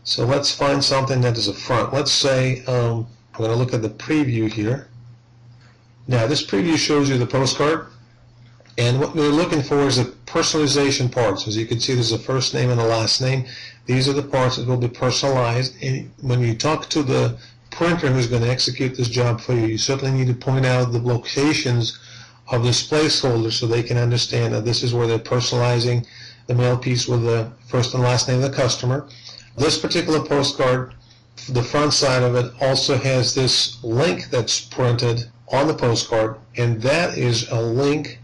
So let's find something that is a front. Let's say I'm going to look at the preview here. Now this preview shows you the postcard, and what we're looking for is the personalization parts. As you can see, there's a first name and a last name. These are the parts that will be personalized, and when you talk to the printer who's going to execute this job for you, you certainly need to point out the locations of this placeholder so they can understand that this is where they're personalizing the mail piece with the first and last name of the customer. This particular postcard, the front side of it also has this link that's printed on the postcard, and that is a link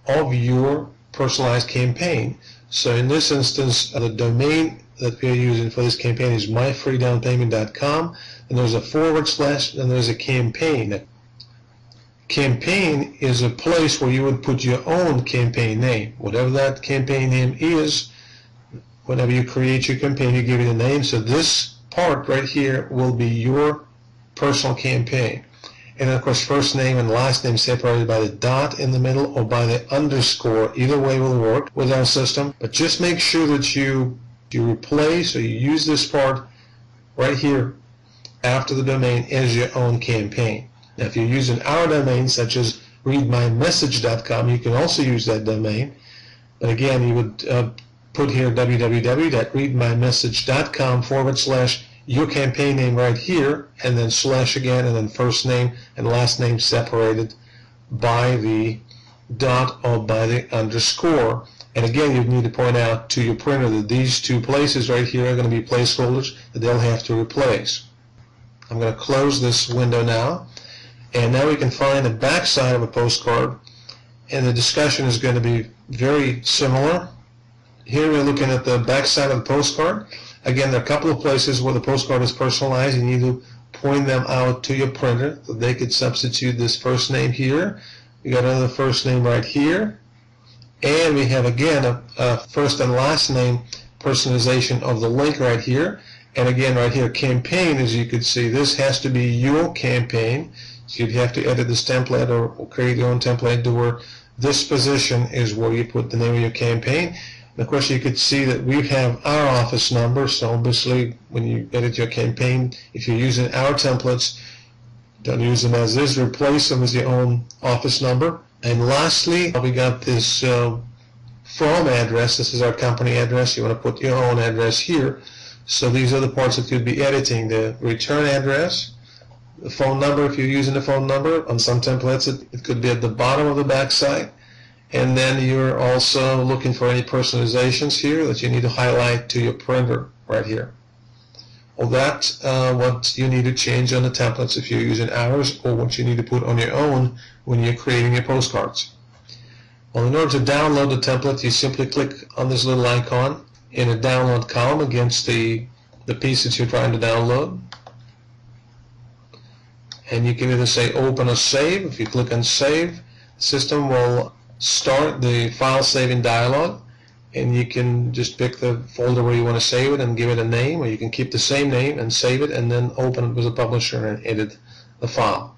of your personalized campaign. So in this instance, the domain that we're using for this campaign is myfreedownpayment.com, and there's a / and there's a campaign. Campaign is a place where you would put your own campaign name. Whatever that campaign name is, whenever you create your campaign, you give it a name. So this part right here will be your personal campaign. And then of course, first name and last name separated by the dot in the middle or by the underscore. Either way will work with our system. But just make sure that you replace or you use this part right here after the domain as your own campaign. Now, if you're using our domain, such as readmymessage.com, you can also use that domain. But again, you would put here www.readmymessage.com / your campaign name right here, and then / again, and then first name and last name separated by the dot or by the underscore. And again, you need to point out to your printer that these two places right here are going to be placeholders that they'll have to replace. I'm going to close this window now. And now we can find the back side of a postcard, and the discussion is going to be very similar. Here we're looking at the back side of the postcard. Again, there are a couple of places where the postcard is personalized. You need to point them out to your printer so they could substitute this first name here. We got another first name right here. And we have, again, a first and last name personalization of the link right here. And again, right here, campaign, as you could see, this has to be your campaign. So you'd have to edit this template or create your own template to where this position is where you put the name of your campaign. And of course, you could see that we have our office number. So obviously, when you edit your campaign, if you're using our templates, don't use them as is, replace them as your own office number. And lastly, we got this from address. This is our company address. You want to put your own address here. So these are the parts that you'd be editing: the return address, the phone number if you're using the phone number. On some templates it could be at the bottom of the backside. And then you're also looking for any personalizations here that you need to highlight to your printer right here. Well, that's what you need to change on the templates if you're using ours, or what you need to put on your own when you're creating your postcards. Well, in order to download the template, you simply click on this little icon in a download column against the piece that you're trying to download. And you can either say open or save. If you click on save, the system will start the file saving dialog, and you can just pick the folder where you want to save it and give it a name, or you can keep the same name and save it and then open it with a publisher and edit the file.